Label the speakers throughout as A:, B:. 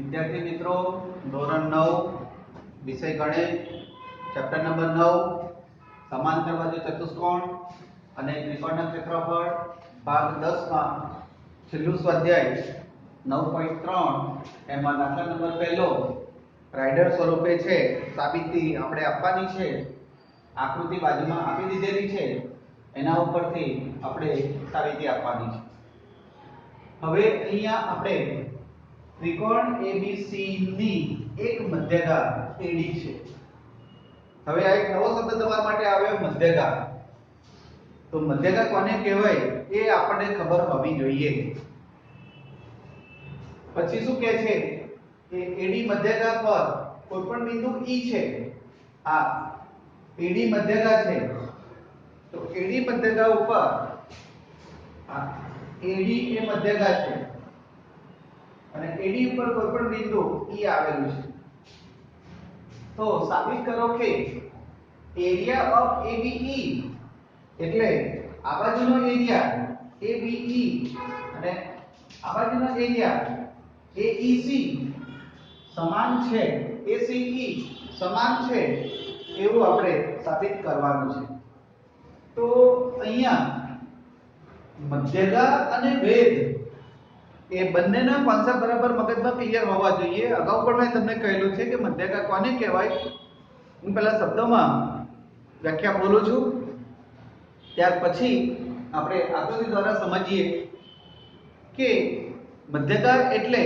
A: વિદ્યાર્થી મિત્રો, ધોરણ 9 વિષય ગણિત ચેપ્ટર નંબર 9 સમાંતર બાજુ ચતુષ્કોણ અને ત્રિકોણના ક્ષેત્રફળ ભાગ 10 માં છેલ્લું સ્વાધ્યાય 9.3 એમાં દાખલા નંબર પહેલો રાઇડર સ્વરૂપે છે સાબિતી આપણે આપવાની છે। આકૃતિ બાજુમાં આપી દીધેલી છે, એના ઉપરથી આપણે સાબિતી આપવાની છે। હવે અહીંયા આપણે ત્રિકોણ ABC ની એક મધ્યગા AD છે। હવે આ એક નવો શબ્દ તમારા માટે આવ્યો, મધ્યગા। તો મધ્યગા કોને કહેવાય એ આપણને ખબર હોવી જોઈએ। પછી શું કહે છે કે AD મધ્યગા પર કોઈપણ બિંદુ E છે, આ AD મધ્યગા છે, તો AD મધ્યગા ઉપર આ AD એ મધ્યગા છે અને AD ઉપર કોઈપણ બિંદુ E આવેલું છે, તો સાબિત કરો કે એરિયા ઓફ ABE એટલે આ બાજુનો એરિયા ABE અને આ બાજુનો એરિયા AEC સમાન છે, ACE સમાન છે એવું આપણે સાબિત કરવાનું છે। તો અહીંયા મધ્યગા અને ભેદ એ બંનેના કોન્સેપ્ટ બરાબર મગજમાં ક્લિયર હોવા જોઈએ। અગાઉ પણ મેં તમને કહેલું છે કે મધ્યગા કોને કહેવાય। હું પહેલા શબ્દોમાં વ્યાખ્યા બોલું છું, ત્યાર પછી આપણે આકૃતિ દ્વારા સમજીએ કે મધ્યગા એટલે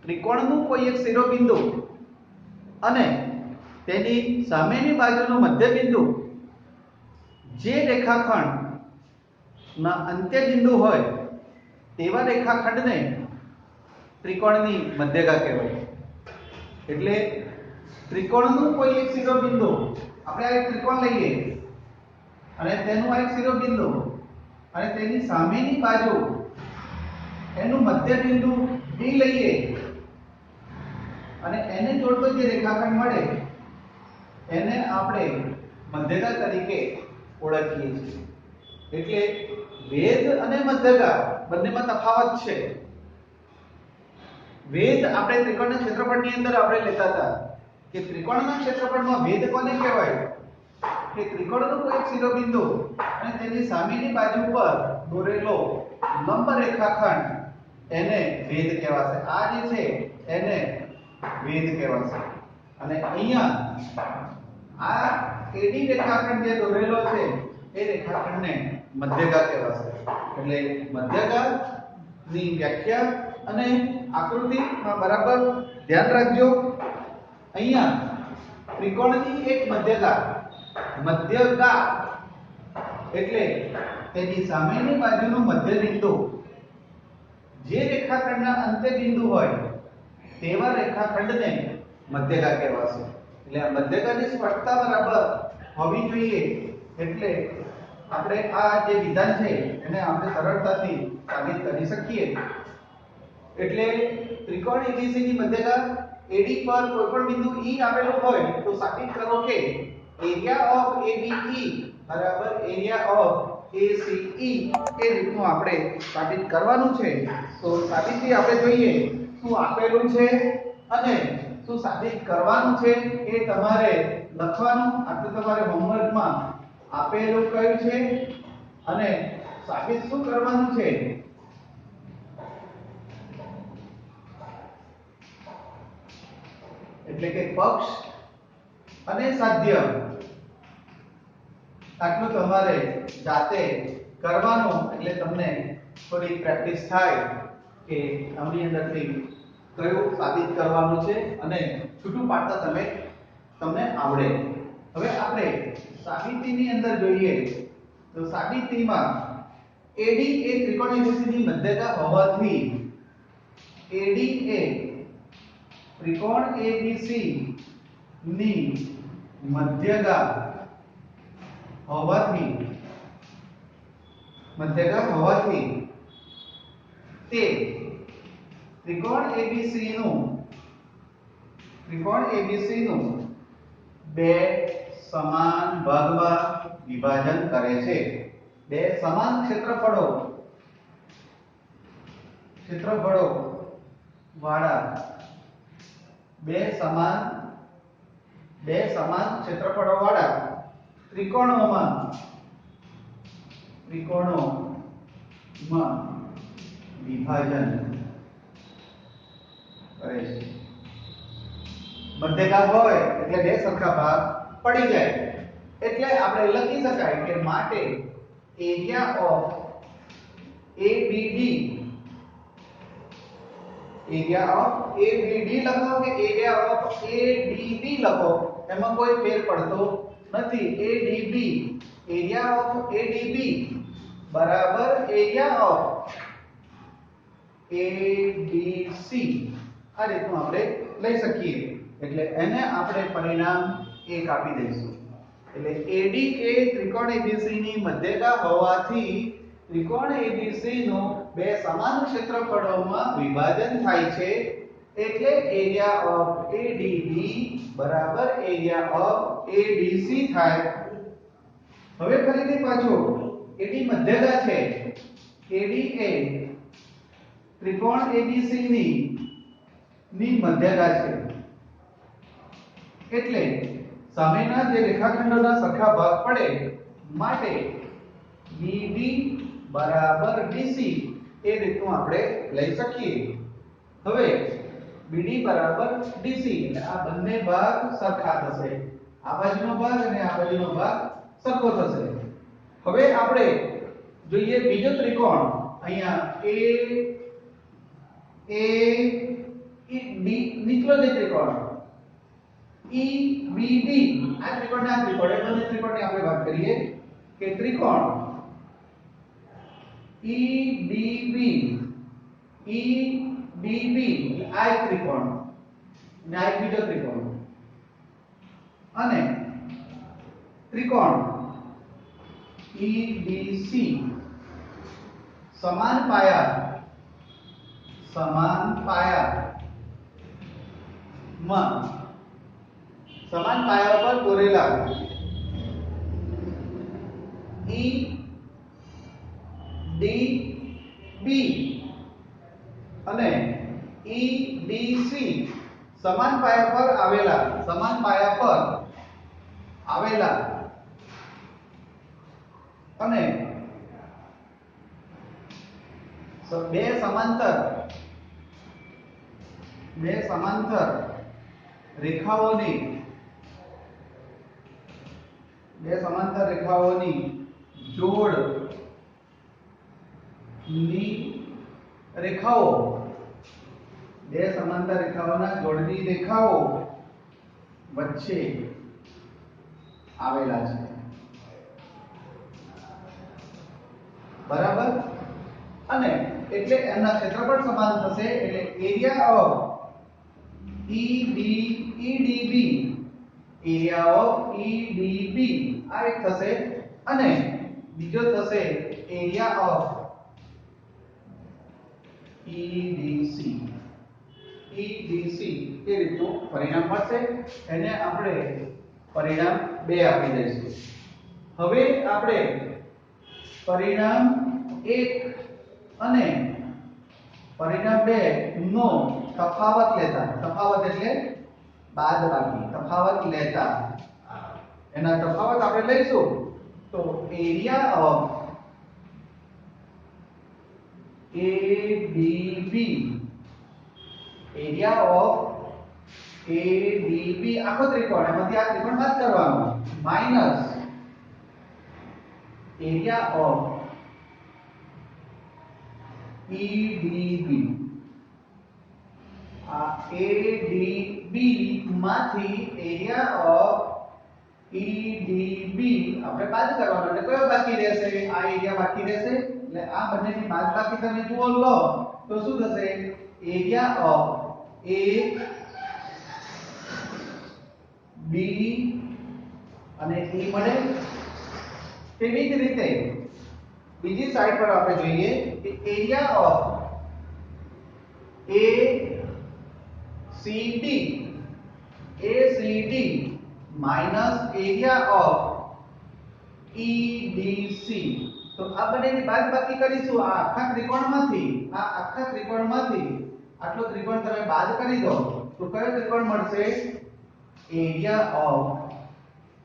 A: ત્રિકોણનું કોઈ એક શિરોબિંદુ અને તેની સામેની બાજુનું મધ્યબિંદુ જે રેખાખંડના અંત્યબિંદુ હોય તેવા રેખાખંડને ત્રિકોણની મધ્યગા કહેવાય। એટલે ત્રિકોણનું કોઈ એક શિરોબિંદુ, આપણે આ એક ત્રિકોણ લઈએ અને તેનું આ એક શિરોબિંદુ અને તેની સામેની બાજુ એનું મધ્યબિંદુ D લઈએ અને એને જોડતો જે રેખાખંડ મળે એને આપણે મધ્યગા તરીકે ઓળખીએ છીએ। એટલે ભેદ અને મધ્યગા બંનેમાં તફાવત છે। ભેદ આપણે ત્રિકોણના ક્ષેત્રફળની અંદર આપણે લેતા હતા કે ત્રિકોણના ક્ષેત્રફળમાં ભેદ કોને કહેવાય કે ત્રિકોણનું કોઈ શિરોબિંદુ અને તેની સામેની બાજુ પર દોરેલો લંબ રેખાખંડ એને ભેદ કહેવાશે। આ જે છે એને ભેદ કહેવાશે અને અહીંયા આ AD રેખાખંડ જે દોરેલો છે એ રેખાખંડને મધ્યગા કહેવાશે। એટલે મધ્યગા ની વ્યાખ્યા અને આકૃતિમાં બરાબર ધ્યાન રાખજો। અહીંયા ત્રિકોણની એક મધ્યગા, મધ્યગા એટલે તેની સામેની બાજુનું મધ્યબિંદુ જે રેખાખંડના અંત્યબિંદુ હોય તેવા રેખાખંડને મધ્યગા કહેવાશે। એટલે આ મધ્યગાની સ્પષ્ટતા બરાબર હોવી જોઈએ, એટલે આપણે આ જે વિધાન છે એને આપણે સરળતાથી સાબિત કરી શકીએ। એટલે ત્રિકોણ ABC ની મધ્યગા AD પર કોઈપણ બિંદુ E આવેલો હોય તો સાબિત કરો કે એરિયા ઓફ ABE બરાબર એરિયા ઓફ ACE એ રીતનું આપણે સાબિત કરવાનું છે। તો સાબિતી આપણે જોઈએ શું આપેલું છે અને શું સાબિત કરવાનું છે એ તમારે લખવાનું। આટલું તમારે હોમવર્કમાં આપેલું કયું છે અને સાબિત શું કરવાનું છે એટલે કે પક્ષ અને સાધ્ય, આટલું તમારે જાતે કરવાનું। એટલે તમને થોડી પ્રેક્ટિસ થાય કે આની અંદરથી કયું સાબિત કરવાનું છે અને છૂટું પાડતા તમને આવડે। હવે આપણે સાબિતીની અંદર જોઈએ તો સાબિતીમાં AD એ ત્રિકોણ ABC ની મધ્યગા હોવાથી AD એ ત્રિકોણ ABC ની મધ્યગા હોવાથી તે ત્રિકોણ ABC નું બે સમાન ભાગમાં વિભાજન કરે છે। બે સમાન ક્ષેત્રફળો વાળા બે સમાન ક્ષેત્રફળોવાળા ત્રિકોણોમાં વિભાજન કરે છે. મધ્યગા હોય એટલે બે સરખા ભાગ પડી જાય, એટલે આપણે લખી શકાય કે માટે એરિયા ઓફ ABD લખો કે એરિયા ઓફ ADB લખો, એમાં કોઈ ફેર પડતો નથી. ADB એરિયા ઓફ ADB બરાબર એરિયા ઓફ ABC આ રીતનું આપણે લઈ શકીએ. એટલે એને આપણે પરિણામ 1 આપી દઈશું. એટલે AD એ ત્રિકોણ ABC ની મધ્યગા હોવાથી ત્રિકોણ ABC નું બે સમાન ક્ષેત્રફળોમાં વિભાજન થાય છે, એટલે એરિયા ઓફ ADB બરાબર એરિયા ઓફ ADC થાય. હવે ફરીથી પાછું AD મધ્યગા છે. AD એ ત્રિકોણ ABC ની મધ્યગા છે, એટલે સામેના જે રેખાખંડોના સરખા ભાગ પડે માટે BD બરાબર DC એ રીતનું આપણે લઈ શકીએ. હવે BD બરાબર DC એટલે આ બંને ભાગ સરખા થશે, આ બાજુનો ભાગ અને આ બાજુનો ભાગ સરખો થશે. હવે આપણે જોઈએ બીજો ત્રિકોણ, અહીંયા AED નીચલો જે ત્રિકોણ EBD આ ત્રિકોણની આપણે વાત કરીએ કે ત્રિકોણ EDB આ એક ત્રિકોણ અને આ એક બીજો ત્રિકોણ, અને ત્રિકોણ EDC સમાન પાયા પર દોરેલા EDB અને EDC સમાન પાયા પર આવેલા અને બે સમાંતર રેખાઓની જોડની રેખાઓ વચ્ચે આવેલા છે. બરાબર, અને એટલે એના ક્ષેત્રફળ સમાન થશે, એટલે એરિયા ઓફ EDB આ એક થશે, અને બીજો થશે એરિયા ઓફ EDC એ રીતનું પરિણામ મળશે. એને આપણે પરિણામ 2 આપી દઈશું. હવે આપણે પરિણામ 1 અને પરિણામ 2 નો તફાવત એટલે બાદબાકી લેતા એના તફાવત આપણે લઈશું. તો એરિયા ઓફ ADB આખો ત્રિકોણ, એમાંથી આ ત્રિકોણ બાદ કરવાનો, માઈનસ એરિયા ઓફ EDB. આ ADB માંથી એરિયા ઓફ EDB આપણે બાદ કરવાનો, એટલે કયો બાકી રહેશે? આ એરિયા બાકી રહેશે. એટલે આ બંનેની બાદબાકી તમે જુઓ લો તો શું થશે? એરિયા ઓફ AB અને E મળે. તેવી જ રીતે બીજી સાઈડ પર આપણે જોઈએ કે area of ACD minus area of EDC. તો આ બંનેની બાદબાકી કરીશું. આ આખા ત્રિકોણમાંથી આટલો ત્રિકોણ તમે બાદ કરી દો તો કયો ત્રિકોણ મળશે? એરિયા ઓફ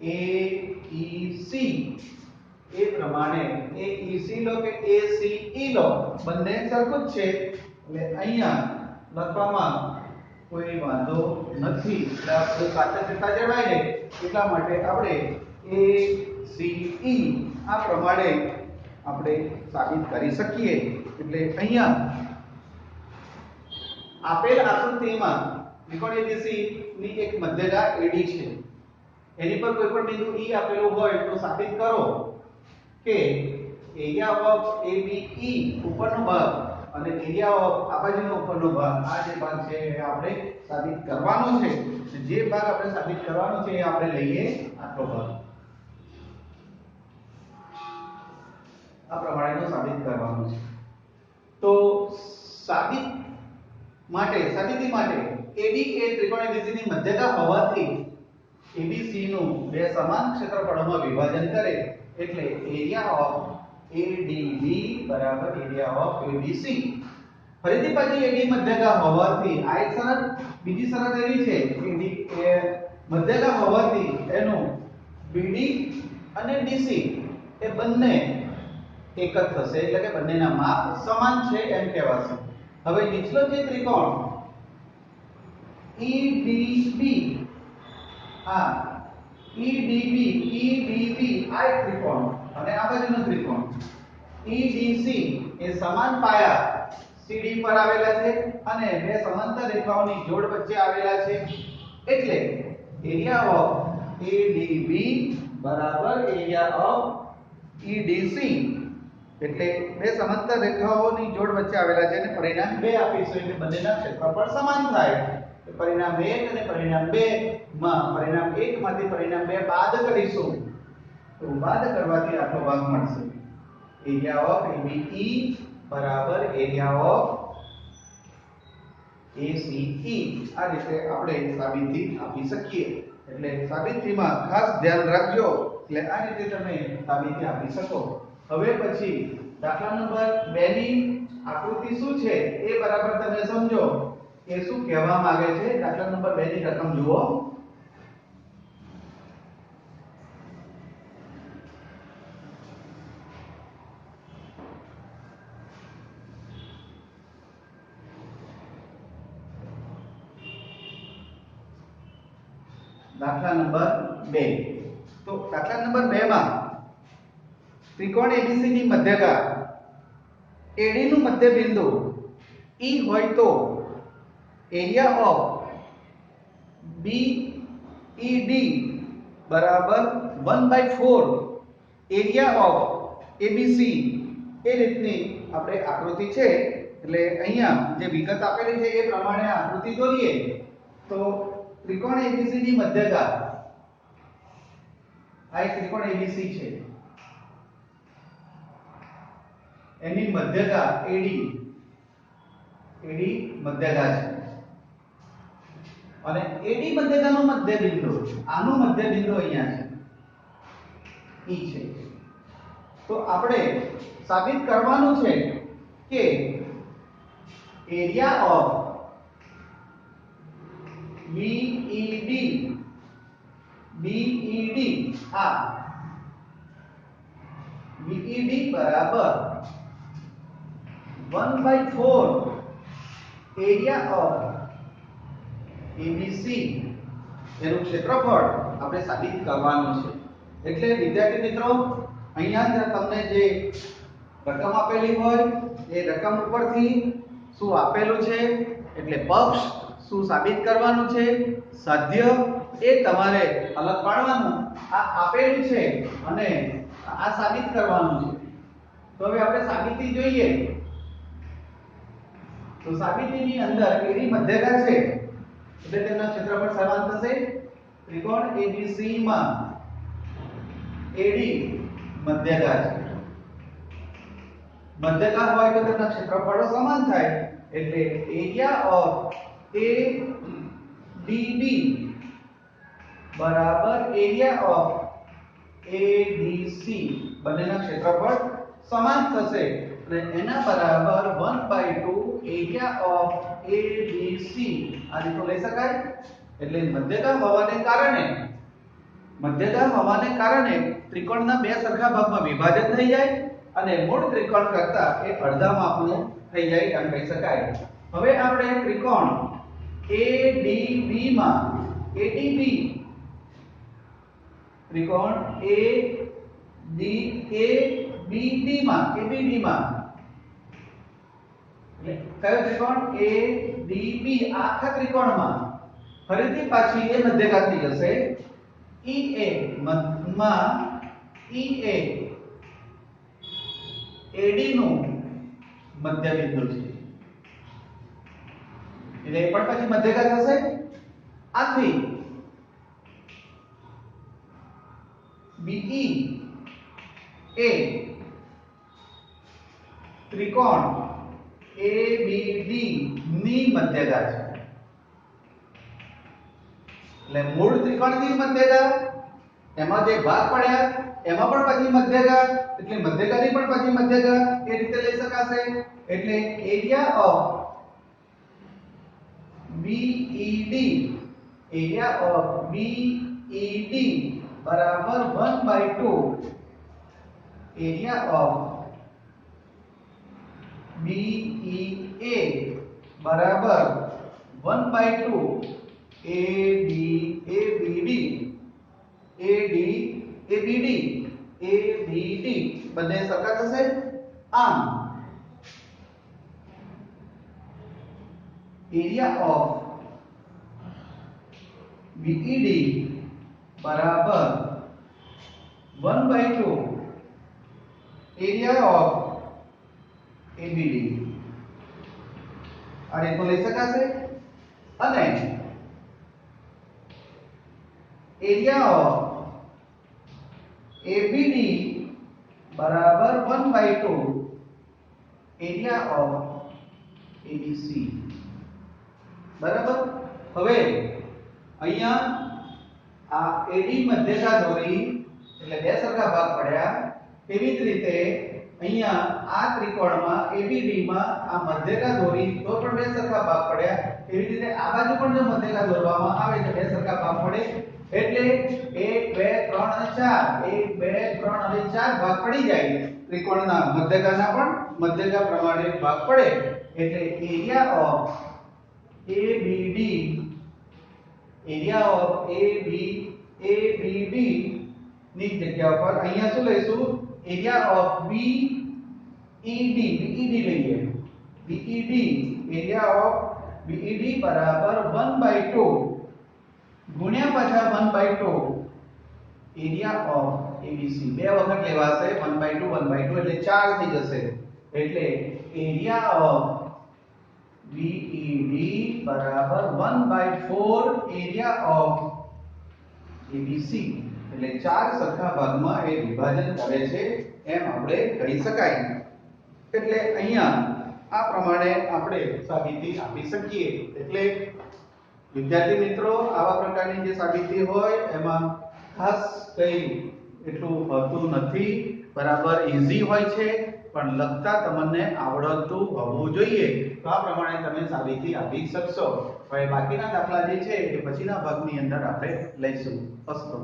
A: AEC એ પ્રમાણે AEC લો કે ACE લો, બંને સરખું જ છે એટલે અહીંયા લખવામાં કોઈ વાંધો નથી. એટલે આપણે સાતત્યતા જળવાઈ રહે એટલા માટે આપણે ACE આ પ્રમાણે આપણે સાબિત કરી શકીએ. એટલે અહીંયા આપેલ આકૃતિમાં ત્રિકોણ ABC ની એક મધ્યગા AD છે. એની પર કોઈ પણ બિંદુ E આપેલું હોય તો સાબિત કરો કે એરિયા ઓફ ABE ઉપરનો ભાગ અને એરિયા ઓફ આ બાજુનો ઉપરનો ભાગ, આ જે ભાગ છે એ આપણે સાબિત કરવાનો છે. જે ભાગ આપણે સાબિત કરવાનો છે એ આપણે લઈએ આટલો ભાગ. આ પ્રમાણેનો સાબિત કરવાનો છે. તો સાબિતી માટે AD એ ત્રિકોણ ABC ની મધ્યગા હોવાથી ABC નું બે સમાન ક્ષેત્રફળોમાં વિભાજન કરે એટલે એરિયા ઓફ ADB બરાબર એરિયા ઓફ ABC. ફરીથી પાછી AD મધ્યગા હોવાથી આ એક શરત, બીજી શરત એવી છે કે AD એ મધ્યગા હોવાથી એનું BD અને DC એ બંને એક જ થશે એટલે કે બંનેના માપ સમાન છે એમ કહેવાશે. હવે નીચલો જે ત્રિકોણ EDB આ EDB આ એક ત્રિકોણ અને આ બાજુનો ત્રિકોણ EDC એ સમાન પાયા CD પર આવેલા છે અને બે સમાંતર રેખાઓની જોડ વચ્ચે આવેલા છે એટલે એરિયા ઓફ ADB બરાબર એરિયા ઓફ EDC. એટલે બે સમાંતર રેખાઓની જોડ વચ્ચે આવેલા છે અને પરિણામ 2 આપીશું એટલે બંનેના ક્ષેત્રફળ સમાન થાય. પરિણામ 1 અને પરિણામ 2 માં પરિણામ 1 માંથી પરિણામ 2 બાદ કરીશું તો બાદ કરવાથી આટલો ભાગ મળશે. એરિયા ઓફ ABE બરાબર એરિયા ઓફ ACE. આ રીતે આપણે સાબિતી આપી શકીએ. એટલે સાબિતીમાં ખાસ ધ્યાન રાખજો. એટલે આ રીતે તમે સાબિતી આપી શકો. હવે પછી દાખલા નંબર 2 ની આકૃતિ શું છે એ બરાબર તમે સમજો કે શું કહેવા માંગે છે. દાખલા નંબર 2 ની રકમ જુઓ. દાખલા નંબર 2. તો દાખલા નંબર 2 માં ત્રિકોણ ABC ની મધ્યગા AD નું મધ્ય બિંદુ E હોય તો એરિયા ઓફ BED બરાબર 1/4 એરિયા ઓફ ABC એ રીતની આપણે આકૃતિ છે. એટલે અહીંયા જે વિગત આપેલી છે એ પ્રમાણે આકૃતિ દોરીએ તો ત્રિકોણ ABC ની મધ્યગા આ એક ત્રિકોણ ABC છે, એની મધ્યગા AD મધ્યગા છે અને AD મધ્યગાનું મધ્ય બિંદુ આનું મધ્ય બિંદુ અહીંયા છે E છે. તો આપણે સાબિત કરવાનું છે કે એરિયા ઓફ BED આ BED બરાબર 1/4 એરિયા ઓફ ABC એનું ક્ષેત્રફળ આપણે સાબિત કરવાનું છે. એટલે વિદ્યાર્થી મિત્રો અહીંયા તમને જે રકમ આપેલી હોય એ રકમ ઉપરથી શું આપેલું છે એટલે પક્ષ શું સાબિત કરવાનું છે, સાધ્ય એ તમારે અલગ પાડવાનું. આ આપેલું છે અને આ સાબિત કરવાનું છે. તો હવે આપણે સાબિતી જોઈએ. તો સાબિતીની અંદર AD મધ્યગા છે એટલે તેમના ક્ષેત્રફળ સમાન થશે. ત્રિકોણ ABC માં AD મધ્યગા છે, મધ્યગા હોય તો તેમના ક્ષેત્રફળો સમાન થાય એટલે એરિયા ઓફ ADB બરાબર એરિયા ઓફ ADC બંનેના ક્ષેત્રફળ સમાન થશે એટલે એના બરાબર 1/2 એરિયા ઓફ ABC આ રીતનો લઈ શકાય. એટલે મધ્યગા હોવાને કારણે ત્રિકોણના બે સરખા ભાગમાં વિભાજન થઈ જાય અને મૂળ ત્રિકોણ કરતા એ અડધા માપનું થઈ જાય એમ કહી શકાય. હવે આપણે ત્રિકોણ ADB માં ત્રિકોણ ABD માં કયો ત્રિકોણ ADB આખા ત્રિકોણમાં ફરીથી પાછી એ મધ્યગા થઈ જશે. EA માં EA AD નું મધ્ય બિંદુ છે એટલે એ પણ પછી મધ્યગા થશે. આથી BE એ ત્રિકોણ ABD ની મધ્યગા છે. એટલે મૂળ ત્રિકોણની મધ્યગા, એમાં જે ભાગ પડ્યા એમાં પણ પછી મધ્યગા, એટલે મધ્યગાની પણ પછી મધ્યગા એ રીતે લઈ શકાશે. એટલે એરિયા ઓફ BED બરાબર 1/2 એરિયા ઓફ BEA બરાબર 1/2 ABD બંને સરખા થશે. આમ એરિયા ઓફ BED બરાબર 1/2 એરિયા ઓફ ABD આ રીતનો લઈ શકાશે. અને એરિયા ઓફ ABD બરાબર 1/2 એરિયા ઓફ ABC બરાબર. હવે અહીંયા આ AD મધ્યગા દોરી એટલે બે સરખા ભાગ પડ્યા. તેવી જ રીતે અહીંયા આ ત્રિકોણમાં ABD માં આ મધ્યગા દોરી તો પણ બે સરખા ભાગ પડ્યા. એવી રીતે આ બાજુ પણ જો મધ્યગા દોરવામાં આવે તો બે સરખા ભાગ પડે. એટલે 1 2 3 અને 4 1 2 3 અને 4 ભાગ પડી જાય. ત્રિકોણના મધ્યગાના પણ મધ્યગા પ્રમાણે ભાગ પડે. એટલે એરિયા ઓફ ABD ની જગ્યા પર અહીંયા શું લઈશું? એરિયા ઓફ BED લઈએ. એરિયા ઓફ BED બરાબર 1/2 ગુણ્યા પાછા 1/2 એરિયા ઓફ ABC. બે વખત લેવાશે 1/2 એટલે 4 થઈ જશે. એટલે એરિયા ઓફ BED બરાબર 1/4 એરિયા ઓફ ABC. એટલે ચાર સરખા ભાગમાં એ વિભાજન કરે છે એમ આપણે કહી શકાય. એટલે અહીંયા આ પ્રમાણે આપણે સાબિતી આપી શકીએ. એટલે વિદ્યાર્થી મિત્રો, આવા પ્રકારની જે સાબિતી હોય એમાં ખાસ કઈ એટલું હોતું નથી, બરાબર ઈઝી હોય છે, પણ લખતા તમને આવડતું હોવું જોઈએ. તો આ પ્રમાણે તમે સાબિતી આપી શકશો. હવે બાકીના દાખલા જે છે એ પછીના ભાગની અંદર આપણે લઈશું. અસ્તુ.